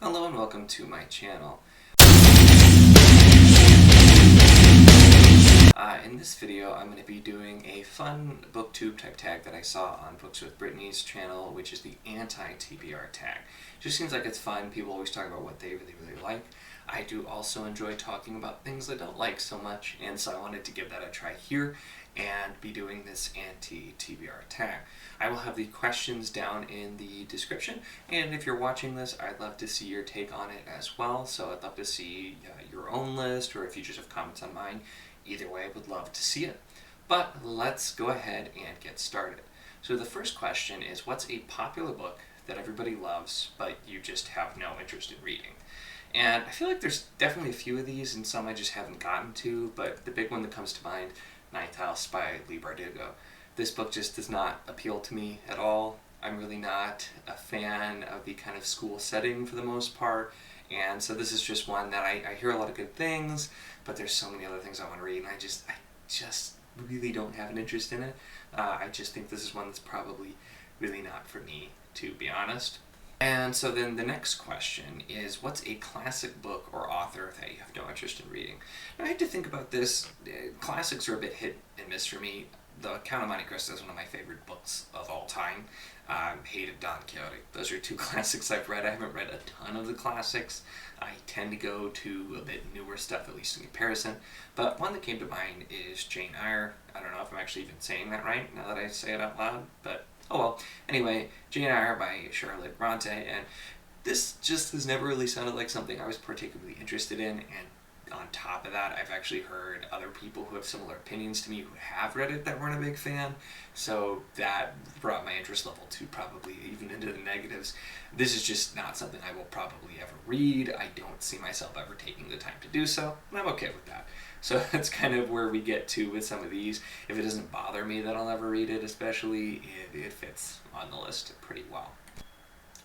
Hello and welcome to my channel. In this video I'm going to be doing a fun booktube type tag that I saw on Books with Brittany's channel, which is the anti-TBR tag. Just seems like it's fun. People always talk about what they really like. I do also enjoy talking about things I don't like so much, and so I wanted to give that a try here and be doing this anti-TBR tag. I will have the questions down in the description, and if you're watching this, I'd love to see your take on it as well. So I'd love to see your own list, or if you just have comments on mine. Either way, I would love to see it. But let's go ahead and get started. So the first question is, what's a popular book that everybody loves, but you just have no interest in reading? And I feel like there's definitely a few of these, and some I just haven't gotten to, but the big one that comes to mind, Ninth House by Leigh Bardugo. This book just does not appeal to me at all. I'm really not a fan of the kind of school setting for the most part, and so this is just one that I hear a lot of good things, but there's so many other things I want to read, and I just really don't have an interest in it. I just think this is one that's probably really not for me, to be honest. And so then the next question is, what's a classic book or author that you have no interest in reading? Now, I had to think about this. Classics are a bit hit and miss for me. The Count of Monte Cristo is one of my favorite books of all time. Hated Don Quixote. Those are two classics I've read. I haven't read a ton of the classics. I tend to go to a bit newer stuff, at least in comparison. But one that came to mind is Jane Eyre. I don't know if I'm actually even saying that right now that I say it out loud, but oh well. Anyway, Jane Eyre by Charlotte Bronte, and this just has never really sounded like something I was particularly interested in, and on top of that, I've actually heard other people who have similar opinions to me who have read it that weren't a big fan, so that brought my interest level to probably even into the negatives. This is just not something I will probably ever read. I don't see myself ever taking the time to do so, and I'm okay with that. So that's kind of where we get to with some of these. If it doesn't bother me that I'll never read it, especially, it fits on the list pretty well.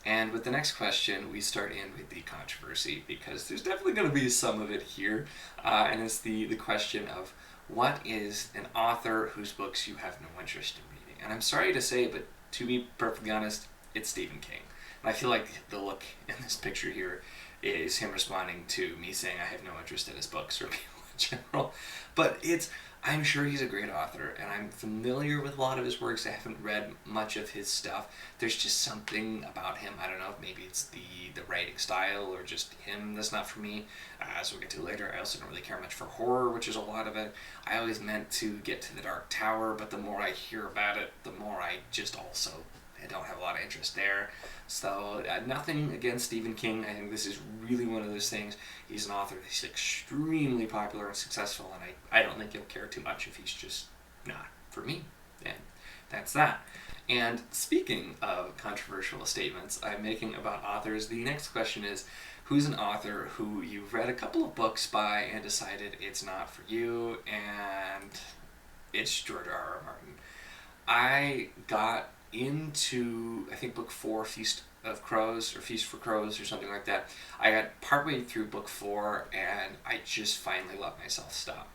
And with the next question, we start in with the controversy, because there's definitely going to be some of it here, and it's the question of, what is an author whose books you have no interest in reading? And I'm sorry to say, but to be perfectly honest, it's Stephen King. And I feel like the look in this picture here is him responding to me saying I have no interest in his books or people in general. But I'm sure he's a great author, and I'm familiar with a lot of his works. I haven't read much of his stuff. There's just something about him. I don't know if maybe it's the writing style or just him that's not for me. As we'll get to later, I also don't really care much for horror, which is a lot of it. I always meant to get to The Dark Tower, but the more I hear about it, the more I don't have a lot of interest there. So nothing against Stephen King. I think this is really one of those things. He's an author that's extremely popular and successful, and I don't think you'll care too much if he's just not for me. And that's that. And speaking of controversial statements I'm making about authors, the next question is, who's an author who you've read a couple of books by and decided it's not for you? And it's George R.R. Martin. I got into, I think, book 4, Feast for Crows or something like that. I got partway through book 4 and I just finally let myself stop.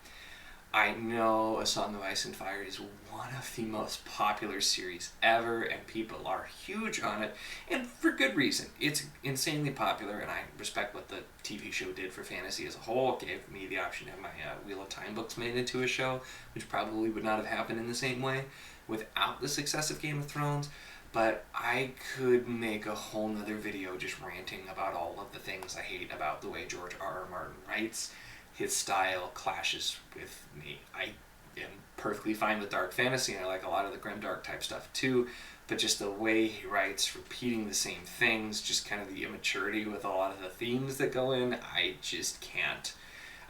I know A Song of Ice and Fire is one of the most popular series ever, and people are huge on it, and for good reason. It's insanely popular, and I respect what the TV show did for fantasy as a whole. It gave me the option to have my Wheel of Time books made into a show, which probably would not have happened in the same way without the success of Game of Thrones. But I could make a whole nother video just ranting about all of the things I hate about the way George R.R. Martin writes. His style clashes with me. I am perfectly fine with dark fantasy, and I like a lot of the grimdark type stuff too, but just the way he writes, repeating the same things, just kind of the immaturity with a lot of the themes that go in, I just can't.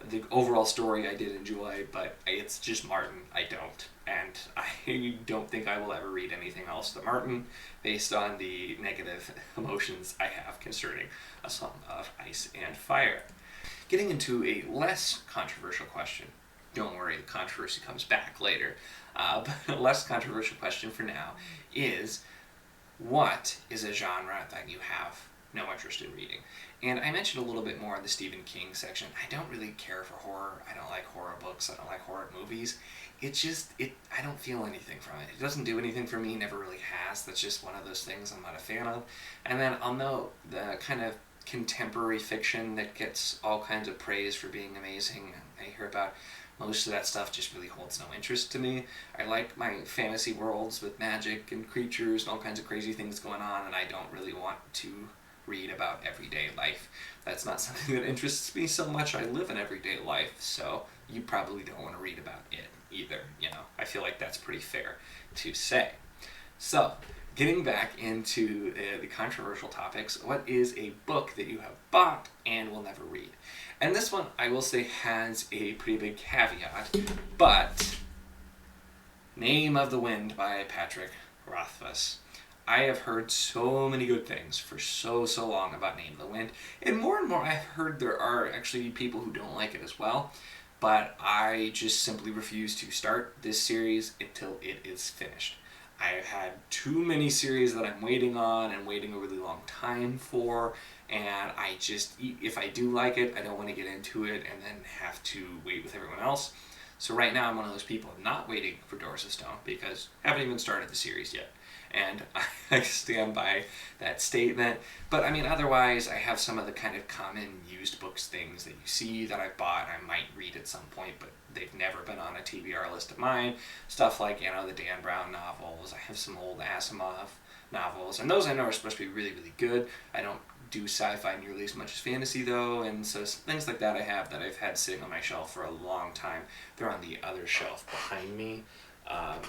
The overall story I did enjoy, but it's just Martin. I don't. And I don't think I will ever read anything else to Martin based on the negative emotions I have concerning A Song of Ice and Fire. Getting into a less controversial question. Don't worry, the controversy comes back later. But a less controversial question for now is, what is a genre that you have no interest in reading? And I mentioned a little bit more in the Stephen King section. I don't really care for horror. I don't like horror books. I don't like horror movies. I don't feel anything from it. It doesn't do anything for me, never really has. That's just one of those things I'm not a fan of. And then I'll note the kind of contemporary fiction that gets all kinds of praise for being amazing. I hear about most of that stuff just really holds no interest to me. I like my fantasy worlds with magic and creatures and all kinds of crazy things going on, and I don't really want to read about everyday life. That's not something that interests me so much. I live an everyday life, so you probably don't want to read about it either. I feel like that's pretty fair to say. So, getting back into the controversial topics, what is a book that you have bought and will never read? And this one, I will say, has a pretty big caveat, but Name of the Wind by Patrick Rothfuss. I have heard so many good things for so long about Name of the Wind, and more I've heard there are actually people who don't like it as well, but I just simply refuse to start this series until it is finished. I've had too many series that I'm waiting on and waiting a really long time for, and I just, if I do like it, I don't want to get into it and then have to wait with everyone else. So right now I'm one of those people not waiting for Doors of Stone because I haven't even started the series yet. And I stand by that statement. But I mean, otherwise, I have some of the kind of common used books things that you see that I've bought and I might read at some point, but they've never been on a TBR list of mine. Stuff like, the Dan Brown novels. I have some old Asimov novels, and those I know are supposed to be really, really good. I don't do sci-fi nearly as much as fantasy, though, and so things like that I have that I've had sitting on my shelf for a long time. They're on the other shelf behind me.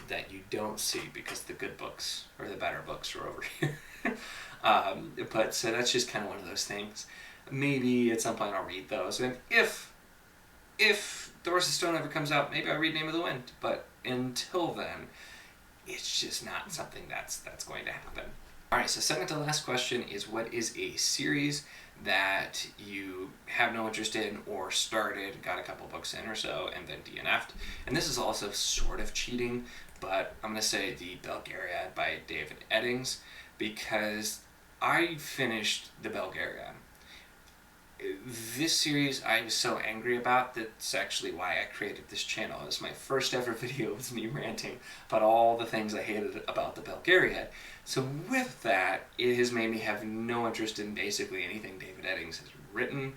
That you don't see because the good books or the better books are over here. But so that's just kind of one of those things. Maybe at some point I'll read those, and if Doors of Stone ever comes out, maybe I'll read Name of the Wind. But until then, it's just not something that's going to happen. All right. So second to last question is, what is a series that you have no interest in or started, got a couple books in or so, and then DNF'd? And this is also sort of cheating, but I'm going to say the Belgariad by David Eddings, because I finished the Belgariad. This series I was so angry about, that's actually why I created this channel. It was my first ever video, was me ranting about all the things I hated about the Belgariad. So with that, it has made me have no interest in basically anything David Eddings has written.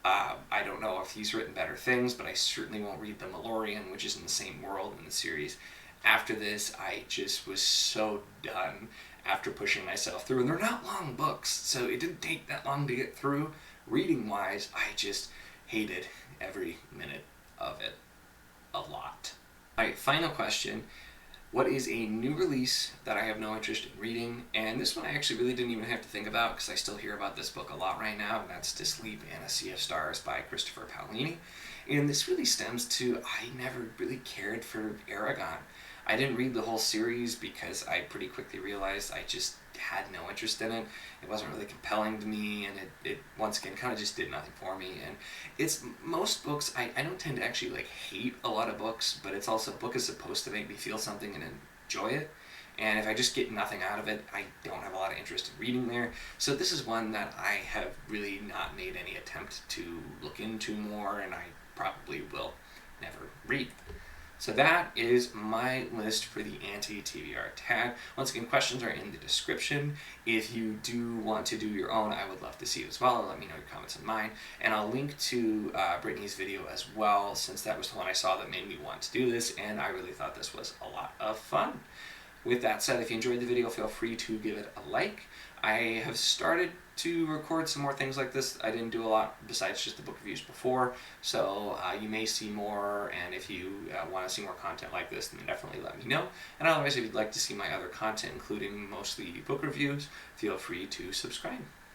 I don't know if he's written better things, but I certainly won't read The Malorian, which is in the same world in the series. After this, I just was so done after pushing myself through. And they're not long books, so it didn't take that long to get through. Reading-wise, I just hated every minute of it a lot. All right, final question. What is a new release that I have no interest in reading? And this one I actually really didn't even have to think about because I still hear about this book a lot right now, and that's To Sleep in a Sea of Stars by Christopher Paolini. And this really stems to, I never really cared for Aragon. I didn't read the whole series because I pretty quickly realized I just had no interest in it. It wasn't really compelling to me, and it once again kind of just did nothing for me. And it's most books, I don't tend to actually hate a lot of books, but it's also, a book is supposed to make me feel something and enjoy it. And if I just get nothing out of it, I don't have a lot of interest in reading there. So this is one that I have really not made any attempt to look into more, and I probably will never read. So that is my list for the anti-TBR tag. Once again, questions are in the description. If you do want to do your own, I would love to see it as well. Let me know your comments on mine. And I'll link to Brittany's video as well, since that was the one I saw that made me want to do this, and I really thought this was a lot of fun. With that said, if you enjoyed the video, feel free to give it a like. I have started to record some more things like this. I didn't do a lot besides just the book reviews before, so you may see more, and if you want to see more content like this, then definitely let me know. And otherwise, if you'd like to see my other content, including mostly book reviews, feel free to subscribe.